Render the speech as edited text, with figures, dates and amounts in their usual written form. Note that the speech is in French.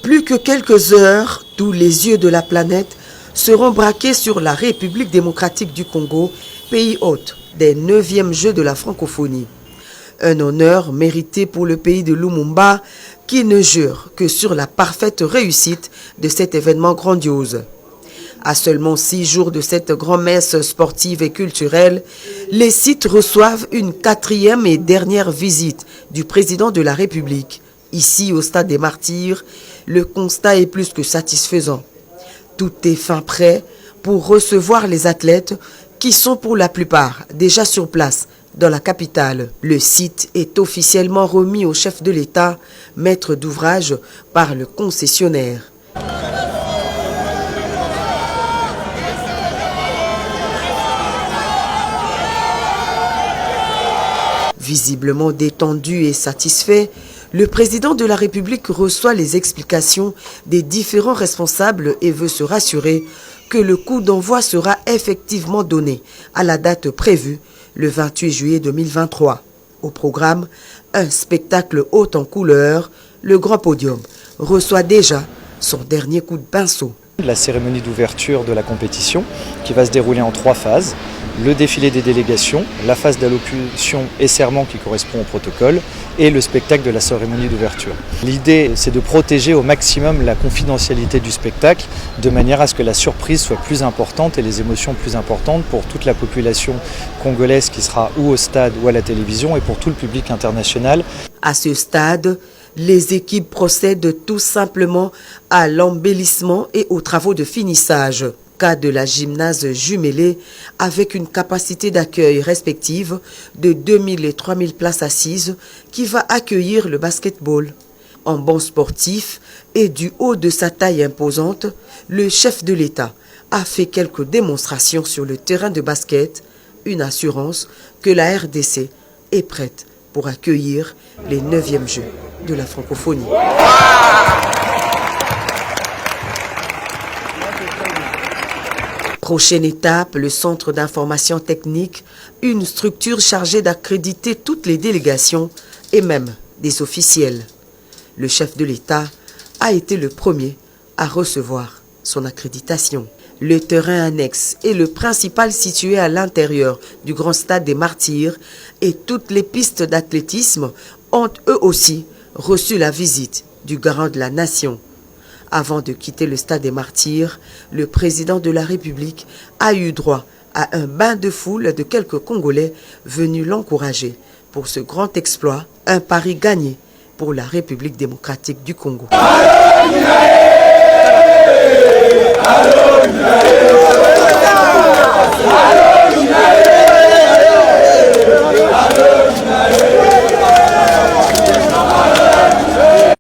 Plus que quelques heures, tous les yeux de la planète seront braqués sur la République démocratique du Congo, pays hôte des 9e Jeux de la francophonie. Un honneur mérité pour le pays de Lumumba qui ne jure que sur la parfaite réussite de cet événement grandiose. À seulement 6 jours de cette grand-messe sportive et culturelle, les sites reçoivent une 4e et dernière visite du président de la République. Ici, au Stade des Martyrs, le constat est plus que satisfaisant. Tout est fin prêt pour recevoir les athlètes qui sont pour la plupart déjà sur place dans la capitale. Le site est officiellement remis au chef de l'État, maître d'ouvrage par le concessionnaire. Visiblement détendu et satisfait, le président de la République reçoit les explications des différents responsables et veut se rassurer que le coup d'envoi sera effectivement donné à la date prévue, le 28 juillet 2023. Au programme, un spectacle haut en couleur, le Grand Podium reçoit déjà son dernier coup de pinceau. La cérémonie d'ouverture de la compétition qui va se dérouler en 3 phases. Le défilé des délégations, la phase d'allocution et serment qui correspond au protocole et le spectacle de la cérémonie d'ouverture. L'idée, c'est de protéger au maximum la confidentialité du spectacle de manière à ce que la surprise soit plus importante et les émotions plus importantes pour toute la population congolaise qui sera ou au stade ou à la télévision et pour tout le public international. À ce stade, les équipes procèdent tout simplement à l'embellissement et aux travaux de finissage. Cas de la gymnase jumelée avec une capacité d'accueil respective de 2000 et 3000 places assises qui va accueillir le basketball. En bon sportif et du haut de sa taille imposante, le chef de l'État a fait quelques démonstrations sur le terrain de basket, une assurance que la RDC est prête pour accueillir les 9e Jeux de la francophonie. Prochaine étape, le Centre d'information technique, une structure chargée d'accréditer toutes les délégations et même des officiels. Le chef de l'État a été le premier à recevoir son accréditation. Le terrain annexe est le principal situé à l'intérieur du grand stade des Martyrs et toutes les pistes d'athlétisme ont eux aussi reçu la visite du garant de la nation. Avant de quitter le stade des Martyrs, le président de la République a eu droit à un bain de foule de quelques Congolais venus l'encourager pour ce grand exploit, un pari gagné pour la République démocratique du Congo.